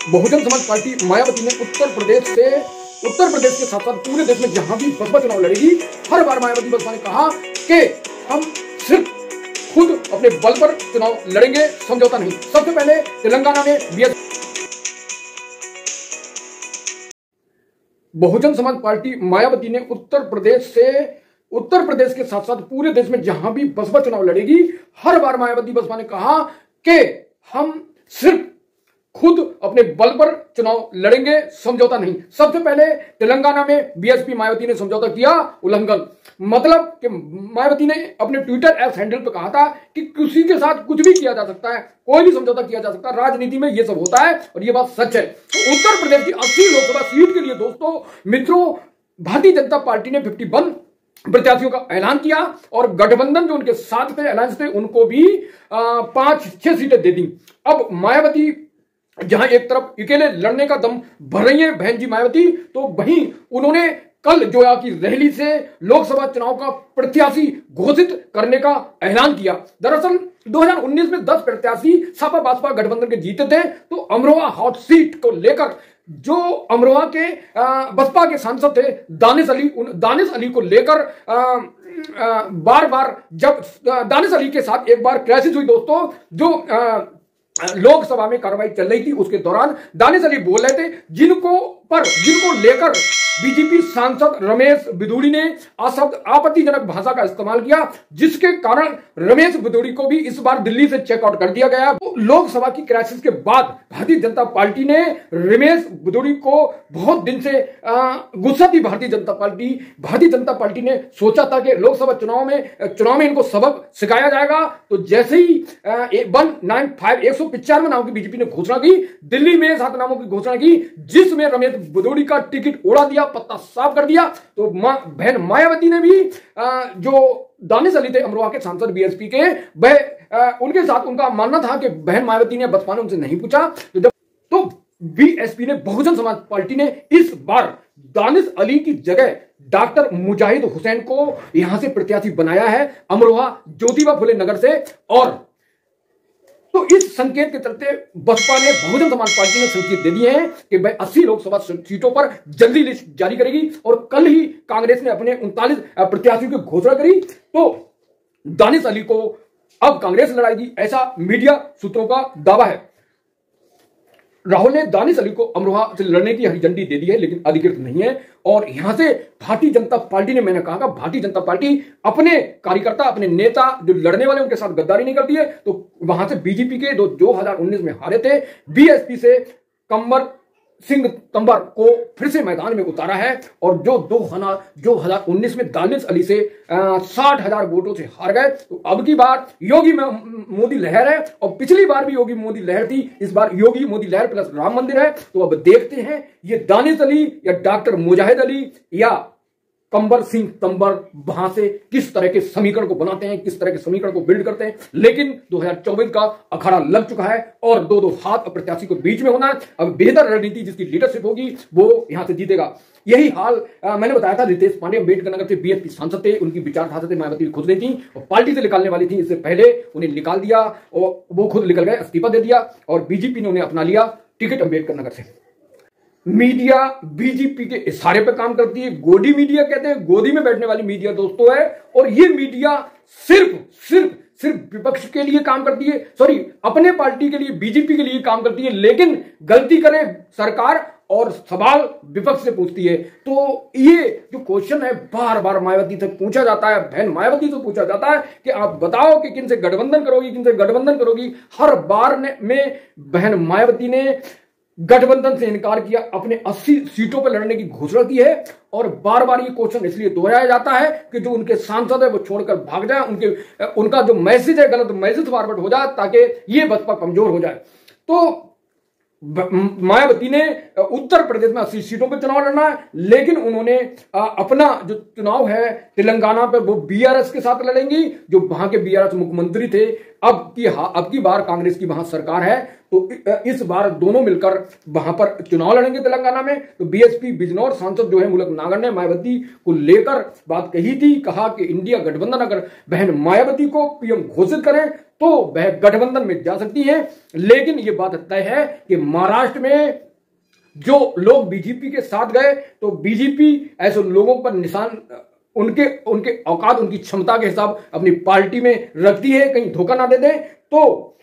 Bahujan Samaj party Mayawati ने उत्तर प्रदेश के साथ साथ पूरे देश में जहां भी बसपा चुनाव लड़ेगी, हर बार मायावती बसपा ने कहा कि हम सिर्फ खुद अपने बल पर चुनाव लड़ेंगे, समझौता नहीं। सबसे पहले तेलंगाना में बहुजन समाज पार्टी मायावती ने उत्तर प्रदेश के साथ साथ पूरे देश में जहां भी बसपा चुनाव लड़ेगी, हर बार मायावती बसपा ने कहा कि हम सिर्फ खुद अपने बल पर चुनाव लड़ेंगे, समझौता नहीं। सबसे पहले तेलंगाना में बीएसपी मायावती ने समझौता किया, उल्लंघन। मतलब कि मायावती ने अपने ट्विटर ऐप हैंडल पर कहा था कि किसी के साथ कुछ भी किया जा सकता है, कोई भी समझौता किया जा सकता है, राजनीति में यह सब होता है और यह बात सच है। तो उत्तर प्रदेश की 80 लोकसभा सीट के लिए दोस्तों मित्रों, भारतीय जनता पार्टी ने 51 प्रत्याशियों का ऐलान किया और गठबंधन जो उनके साथ थे, अलायंस थे, उनको भी 5-6 सीटें दे दी। अब मायावती जहां एक तरफ अकेले लड़ने का दम भर रही है बहन जी मायावती, तो वहीं उन्होंने कल जोया की रैली से लोकसभा चुनाव का प्रत्याशी घोषित करने का ऐलान किया। दरअसल 2019 में 10 प्रत्याशी सपा बसपा गठबंधन के जीते थे, तो अमरोहा हॉट सीट को लेकर जो अमरोहा के बसपा के सांसद थे दानिश अली को लेकर बार बार जब दानिश अली के साथ एक बार क्राइसिस हुई दोस्तों, जो लोकसभा में कार्रवाई चल रही थी, उसके दौरान दानिश अली बोल रहे थे जिनको लेकर बीजेपी सांसद रमेश बिधूड़ी ने आपत्तिजनक भाषा का इस्तेमाल किया, जिसके कारण रमेश बिधूड़ी को भी इस बार दिल्ली से चेकआउट कर दिया गया। तो लोकसभा की क्राइसिस के बाद भारतीय जनता पार्टी ने रमेश बिधूड़ी को बहुत दिन से गुस्सा थी। भारतीय जनता पार्टी ने सोचा था कि लोकसभा चुनाव में इनको सबक सिखाया जाएगा। तो जैसे ही 195 नामों की बीजेपी ने घोषणा की, दिल्ली में 7 नामों की घोषणा की, जिसमें रमेश बिधूड़ी का टिकट उड़ा दिया, पत्ता साफ कर दिया। तो बहन मायावती ने भी जो दानिश अली थे अमरोहा के सांसद बीएसपी के, वह उनके साथ उनका मानना था कि बहन मायावती ने बसपा ने उनसे नहीं पूछा। तो बीएसपी ने, बहुजन समाज पार्टी ने इस बार दानिश अली की जगह डॉक्टर मुजाहिद हुसैन को यहां से प्रत्याशी बनाया है, अमरोहा ज्योतिबा फुले नगर से। और तो इस संकेत के चलते बसपा ने, बहुजन समाज पार्टी ने संकेत दे दिए हैं कि वह 80 लोकसभा सीटों पर जल्दी लिस्ट जारी करेगी। और कल ही कांग्रेस ने अपने 39 प्रत्याशियों की घोषणा करी। तो दानिश अली को अब कांग्रेस लड़ाएगी, ऐसा मीडिया सूत्रों का दावा है। राहुल ने दानिश अली को अमरोहा से लड़ने की हरी झंडी दे दी है, लेकिन अधिकृत नहीं है। और यहां से भारतीय जनता पार्टी ने, मैंने कहा भारतीय जनता पार्टी अपने कार्यकर्ता, अपने नेता जो लड़ने वाले, उनके साथ गद्दारी नहीं करती है। तो वहां से बीजेपी के 2019 में हारे थे, बीएसपी से कंवर सिंह तंवर को फिर से मैदान में उतारा है। और जो 2019 में दानिश अली से 60,000 वोटों से हार गए, तो अब की बार योगी मोदी लहर है। और पिछली बार भी योगी मोदी लहर थी, इस बार योगी मोदी लहर प्लस राम मंदिर है। तो अब देखते हैं ये दानिश अली या डॉक्टर मुजाहिद अली या कंवर सिंह तंवर वहां से किस तरह के समीकरण को बनाते हैं, किस तरह के समीकरण को बिल्ड करते हैं। लेकिन 2024 का अखाड़ा लग चुका है और 2-2 हाथ प्रत्याशी को बीच में होना है। अब बेहतर रणनीति जिसकी लीडरशिप होगी वो यहां से जीतेगा। यही हाल मैंने बताया था, रितेश पांडे अम्बेडकर नगर से बीएसपी सांसद थे, उनकी विचारधारा से मायावती खुद नहीं थी और पार्टी से निकालने वाली थी। इससे पहले उन्हें निकाल दिया और वो खुद निकल गए, इस्तीफा दे दिया और बीजेपी ने उन्हें अपना लिया टिकट अम्बेडकर नगर से। मीडिया बीजेपी के इशारे पर काम करती है, गोदी मीडिया कहते हैं, गोदी में बैठने वाली मीडिया दोस्तों है। और ये मीडिया सिर्फ विपक्ष के लिए काम करती है, अपने पार्टी के लिए, बीजेपी के लिए काम करती है। लेकिन गलती करे सरकार और सवाल विपक्ष से पूछती है। तो ये जो क्वेश्चन है बार बार मायावती से पूछा जाता है, बहन मायावती से पूछा जाता है कि आप बताओ कि किनसे गठबंधन करोगी। हर बार में बहन मायावती ने गठबंधन से इनकार किया, अपने 80 सीटों पर लड़ने की घोषणा की है। और बार बार ये क्वेश्चन इसलिए दोहराया जाता है कि जो उनके सांसद है वो छोड़कर भाग जाए, उनका जो मैसेज है गलत मैसेज फॉरवर्ड हो जाए, ताकि ये बसपा कमजोर हो जाए। तो मायावती ने उत्तर प्रदेश में 80 सीटों पर चुनाव लड़ना है, लेकिन उन्होंने अपना जो चुनाव है तेलंगाना पे वो बीआरएस के साथ लड़ेंगी, जो वहां के बीआरएस मुख्यमंत्री थे। अब की बार कांग्रेस की वहां सरकार है, तो इस बार दोनों मिलकर वहां पर चुनाव लड़ेंगे तेलंगाना में। तो बीएसपी बिजनौर सांसद जो है मुलक नागर ने मायावती को लेकर बात कही थी, कहा कि इंडिया गठबंधन अगर बहन मायावती को पीएम घोषित करें तो वह गठबंधन में जा सकती है। लेकिन यह बात तय है कि महाराष्ट्र में जो लोग बीजेपी के साथ गए तो बीजेपी ऐसे लोगों पर निशान उनके औकात, उनकी क्षमता के हिसाब अपनी पार्टी में रखती है, कहीं धोखा ना दे दे। तो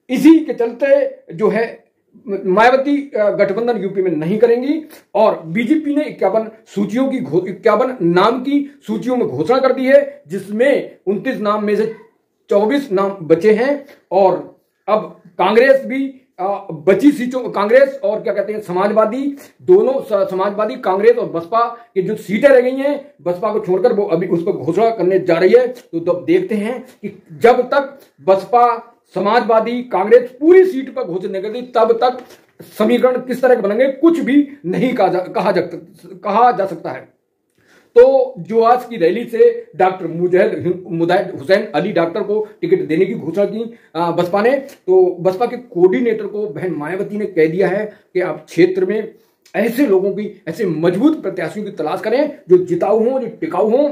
इसी के चलते जो है मायावती गठबंधन यूपी में नहीं करेंगी और बीजेपी ने 51 नाम की सूचियों में घोषणा कर दी है, जिसमें 29 नाम में से 24 नाम बचे हैं। और अब कांग्रेस भी बची सीटों, कांग्रेस और क्या कहते हैं समाजवादी, दोनों समाजवादी कांग्रेस और बसपा की जो सीटें रह गई हैं, बसपा को छोड़कर वो अभी उस पर घोषणा करने जा रही है। तो तब देखते हैं कि जब तक बसपा समाजवादी कांग्रेस पूरी सीट पर घोषित नहीं करती तब तक समीकरण किस तरह के बनेंगे कुछ भी नहीं कहा जा सकता है। तो जो आज की रैली से डॉक्टर मुजाहिद हुसैन अली डॉक्टर को टिकट देने की घोषणा की बसपा ने, तो बसपा के कोऑर्डिनेटर को बहन मायावती ने कह दिया है कि आप क्षेत्र में ऐसे लोगों की, ऐसे मजबूत प्रत्याशियों की तलाश करें जो जिताऊ हों, जो टिकाऊ हों।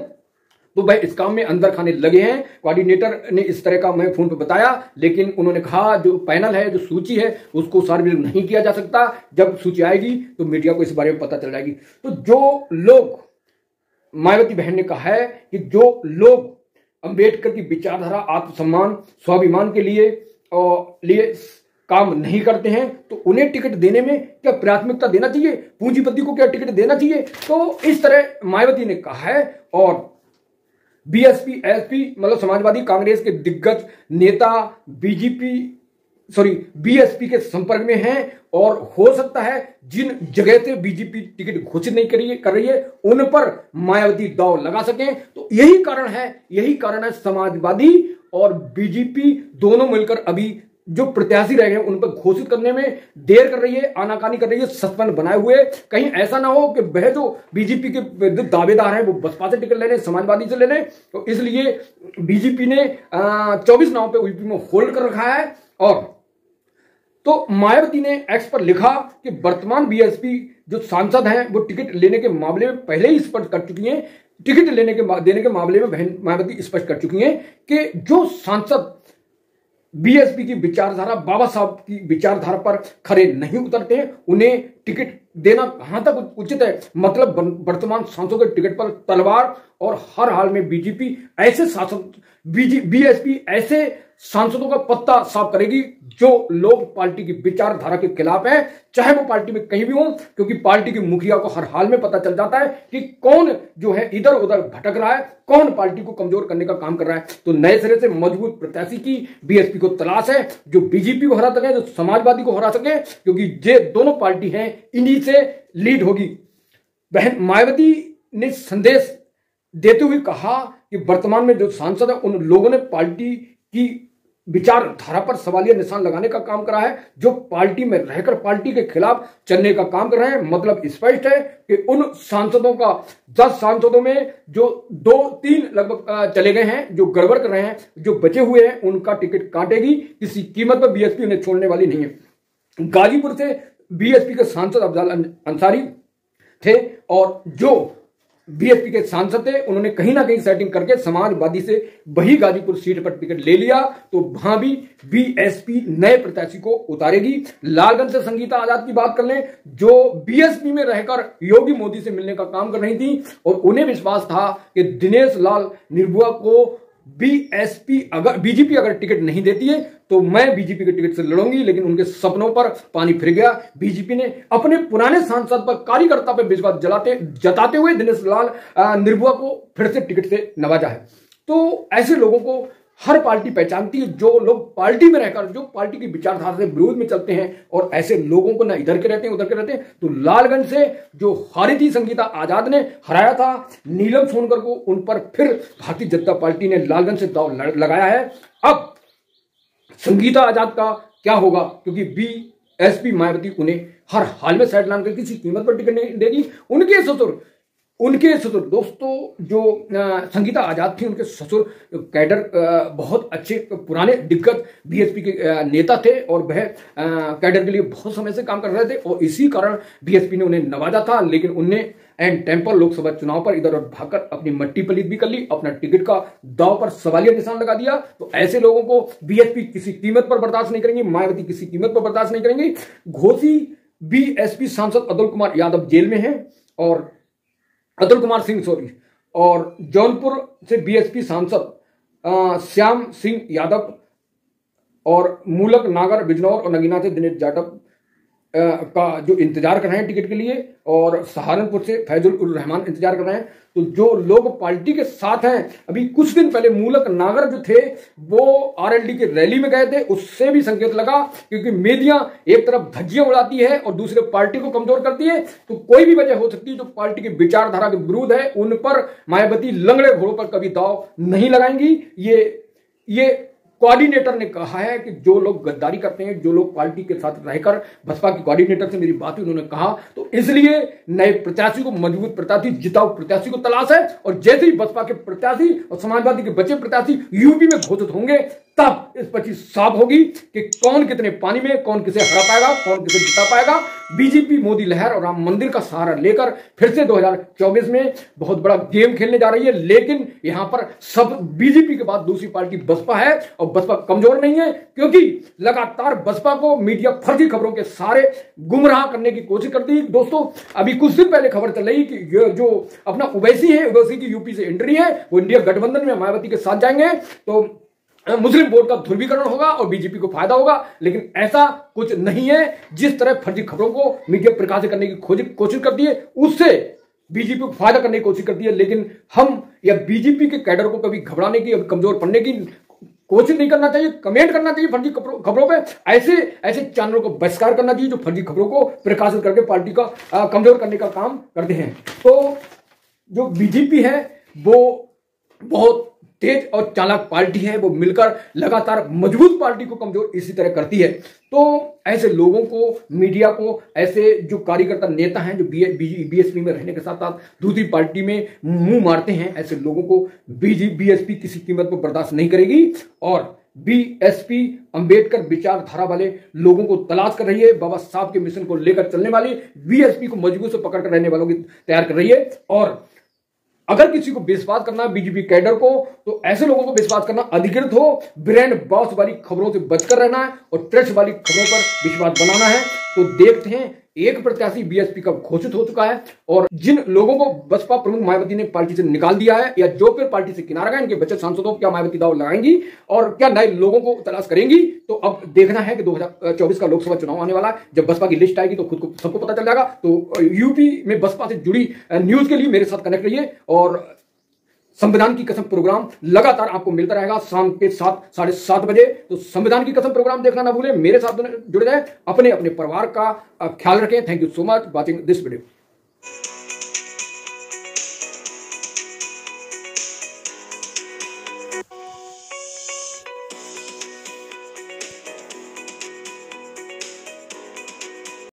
तो भाई इस काम में अंदर खाने लगे हैं। कोऑर्डिनेटर ने इस तरह का मैं फोन पर बताया, लेकिन उन्होंने कहा जो पैनल है, जो सूची है, उसको सार्वजनिक नहीं किया जा सकता। जब सूची आएगी तो मीडिया को इस बारे में पता चल जाएगी। तो जो लोग, मायावती बहन ने कहा है कि जो लोग अंबेडकर की विचारधारा, आत्मसम्मान, स्वाभिमान के लिए काम नहीं करते हैं तो उन्हें टिकट देने में क्या प्राथमिकता देना चाहिए, पूंजीपति को क्या टिकट देना चाहिए। तो इस तरह मायावती ने कहा है। और बीएसपी एसपी मतलब समाजवादी कांग्रेस के दिग्गज नेता बीएसपी के संपर्क में हैं और हो सकता है जिन जगह से बीजेपी टिकट घोषित नहीं कर रही है उन पर मायावती दांव लगा सकें। तो यही कारण है समाजवादी और बीजेपी दोनों मिलकर अभी जो प्रत्याशी रह गए उन पर घोषित करने में देर कर रही है, आनाकानी कर रही है, सस्पेंस बनाए हुए। कहीं ऐसा ना हो कि वह जो बीजेपी के दावेदार हैं वो बसपा से टिकट ले लें, समाजवादी से ले लें। तो इसलिए बीजेपी ने 24 नामों पे यूपी में होल्ड कर रखा है। और तो मायावती ने एक्स पर लिखा कि वर्तमान बीएसपी जो सांसद हैं वो टिकट लेने के मामले में पहले ही स्पष्ट कर चुकी हैं, टिकट देने के मामले में बहन मायावती स्पष्ट कर चुकी हैं कि जो सांसद बीएसपी की विचारधारा, बाबा साहब की विचारधारा पर खरे नहीं उतरते हैं उन्हें टिकट देना कहां तक उचित है। मतलब वर्तमान सांसदों के टिकट पर तलवार, और हर हाल में बीजेपी ऐसे शासन बीएसपी ऐसे सांसदों का पत्ता साफ करेगी जो लोग पार्टी की विचारधारा के खिलाफ हैं, चाहे वो पार्टी में कहीं भी हो, क्योंकि पार्टी की मुखिया को हर हाल में पता चल जाता है कि कौन जो है इधर उधर भटक रहा है, कौन पार्टी को कमजोर करने का काम कर रहा है। तो नए सिरे से मजबूत प्रत्याशी की बीएसपी को तलाश है जो बीजेपी को हरा सके, जो समाजवादी को हरा सके, क्योंकि ये दोनों पार्टी हैं, इन्हीं से लीड होगी। बहन मायावती ने संदेश देते हुए कहा कि वर्तमान में जो सांसद है उन लोगों ने पार्टी की विचारधारा पर सवालिया निशान लगाने का काम करा है, जो पार्टी में रहकर पार्टी के खिलाफ चलने का काम कर रहे हैं। मतलब स्पष्ट है कि उन सांसदों का 10 सांसदों में जो 2-3 लगभग चले गए हैं, जो गड़बड़ कर रहे हैं, जो बचे हुए हैं, उनका टिकट काटेगी, किसी कीमत पर बीएसपी उन्हें छोड़ने वाली नहीं है। गाजीपुर से बीएसपी के सांसद अफजल अंसारी थे और जो बीएसपी के सांसद थे उन्होंने कहीं ना कहीं सेटिंग करके समाजवादी से वही गाजीपुर सीट पर टिकट ले लिया। तो वहां भी बीएसपी नए प्रत्याशी को उतारेगी। लालगंज से संगीता आजाद की बात कर लें, जो बीएसपी में रहकर योगी मोदी से मिलने का काम कर रही थी और उन्हें विश्वास था कि दिनेश लाल निर्भुआ को बीजेपी अगर टिकट नहीं देती है तो मैं बीजेपी के टिकट से लड़ूंगी, लेकिन उनके सपनों पर पानी फिर गया। बीजेपी ने अपने पुराने सांसद पर, कार्यकर्ता पर विश्वास जताते हुए दिनेश लाल निर्भुआ को फिर से टिकट से नवाजा है। तो ऐसे लोगों को हर पार्टी पहचानती है, जो लोग पार्टी में रहकर जो पार्टी की विचारधारा से विरोध में चलते हैं, और ऐसे लोगों को ना इधर के रहते हैं उधर के रहते हैं। तो लालगंज से जो हारी थी संगीता आजाद ने हराया था नीलम सोनकर को, उन पर फिर भारतीय जनता पार्टी ने लालगंज से दांव लगाया है। अब संगीता आजाद का क्या होगा, क्योंकि बीएसपी मायावती उन्हें हर हाल में साइडलाइन कर किसी कीमत पर टिकट नहीं देगी। उनके ससुर उनके ससुर दोस्तों जो संगीता आजाद थी, उनके ससुर कैडर बहुत अच्छे पुराने दिग्गज बीएसपी के नेता थे और वह कैडर के लिए बहुत समय से काम कर रहे थे और इसी कारण बीएसपी ने उन्हें नवाजा था। लेकिन उन्हें एंड टाइम पर लोकसभा चुनाव पर इधर उधर भागकर अपनी मट्टी पलीत भी कर ली, अपना टिकट का दाव पर सवालिया निशान लगा दिया। तो ऐसे लोगों को बीएसपी किसी कीमत पर बर्दाश्त नहीं करेंगे, मायावती किसी कीमत पर बर्दाश्त नहीं करेंगे। घोसी बीएसपी सांसद अतुल कुमार यादव जेल में हैं और अतुल कुमार सिंह सॉरी, और जौनपुर से बीएसपी सांसद श्याम सिंह यादव और मूलक नागर बिजनौर और नगीना से दिनेश जाटव का जो इंतजार कर रहे हैं टिकट के लिए, और सहारनपुर से फैजुल उर रहमान इंतजार कर रहे हैं। तो जो लोग पार्टी के साथ हैं, अभी कुछ दिन पहले मूलक नागर जो थे वो आरएलडी की रैली में गए थे, उससे भी संकेत लगा, क्योंकि मीडिया एक तरफ धज्जियां उड़ाती है और दूसरे पार्टी को कमजोर करती है। तो कोई भी वजह हो सकती है जो पार्टी की विचारधारा के विरुद्ध है, उन पर मायावती लंगड़े घोड़ों पर कभी दाव नहीं लगाएंगी। ये कोऑर्डिनेटर ने कहा है कि जो लोग गद्दारी करते हैं, जो लोग पार्टी के साथ रहकर, बसपा के कोऑर्डिनेटर से मेरी बात हुई, उन्होंने कहा तो इसलिए नए प्रत्याशी को, मजबूत प्रत्याशी, जिताऊ प्रत्याशी को तलाश है। और जैसे ही बसपा के प्रत्याशी और समाजवादी के बचे प्रत्याशी यूपी में घोषित होंगे, तब इस पर चीज साफ होगी कि कौन कितने पानी में, कौन किसे हरा पाएगा, कौन किसे जिता पाएगा। बीजेपी मोदी लहर और राम मंदिर का सहारा लेकर फिर से 2024 में बहुत बड़ा गेम खेलने जा रही है। लेकिन यहां पर सब बीजेपी के बाद दूसरी पार्टी बसपा है और बसपा कमजोर नहीं है, क्योंकि लगातार बसपा को मीडिया फर्जी खबरों के सारे गुमराह करने की कोशिश करती है। दोस्तों, अभी कुछ दिन पहले खबर चल रही कि जो अपना ओवैसी है, ओवैसी की यूपी से एंट्री है, वो इंडिया गठबंधन में मायावती के साथ जाएंगे तो मुस्लिम वोट का ध्रुवीकरण होगा और बीजेपी को फायदा होगा। लेकिन ऐसा कुछ नहीं है। जिस तरह फर्जी खबरों को मीडिया प्रकाशित करने की कोशिश करती है, उससे बीजेपी को फायदा करने की कोशिश करती है। लेकिन हम या बीजेपी के कैडर को कभी घबराने की, कमजोर पड़ने की कोशिश नहीं करना चाहिए। कमेंट करना चाहिए फर्जी खबरों पे, ऐसे चैनलों को बहिष्कार करना चाहिए जो फर्जी खबरों को प्रकाशित करके पार्टी का कमजोर करने का काम करते हैं। तो जो बीजेपी है वो बहुत तेज और चालाक पार्टी है, वो मिलकर लगातार मजबूत पार्टी को कमजोर इसी तरह करती है। तो ऐसे लोगों को, मीडिया को, ऐसे जो कार्यकर्ता नेता हैं जो बीएसपी में रहने के साथ साथ दूसरी पार्टी में मुंह मारते हैं, ऐसे लोगों को बीएसपी किसी कीमत पर बर्दाश्त नहीं करेगी। और बीएसपी अंबेडकर विचारधारा वाले लोगों को तलाश कर रही है, बाबा साहब के मिशन को लेकर चलने वाली बीएसपी को मजबूत से पकड़ कर रहने वालों की तैयार कर रही है। और अगर किसी को विश्वास करना है बीजेपी कैडर को, तो ऐसे लोगों को विश्वास करना अधिकृत हो। ब्रेन बॉस वाली खबरों से बचकर रहना है और ट्रस्ट वाली खबरों पर विश्वास बनाना है। तो देखते हैं, एक प्रत्याशी बीएसपी का घोषित हो चुका है और जिन लोगों को बसपा प्रमुख मायावती ने पार्टी से निकाल दिया है या जो फिर पार्टी से किनारा गए, इनके बचे सांसदों को क्या मायावती दाव लगाएंगी और क्या नए लोगों को तलाश करेंगी। तो अब देखना है कि 2024 का लोकसभा चुनाव आने वाला है। जब बसपा की लिस्ट आएगी तो खुद को सबको पता चल जाएगा। तो यूपी में बसपा से जुड़ी न्यूज के लिए मेरे साथ कनेक्ट रहिए और संविधान की कसम प्रोग्राम लगातार आपको मिलता रहेगा शाम के 7-7:30 बजे। तो संविधान की कसम प्रोग्राम देखना ना भूलें। मेरे साथ जुड़े रहें, अपने अपने परिवार का ख्याल रखें। Thank you so much watching this video.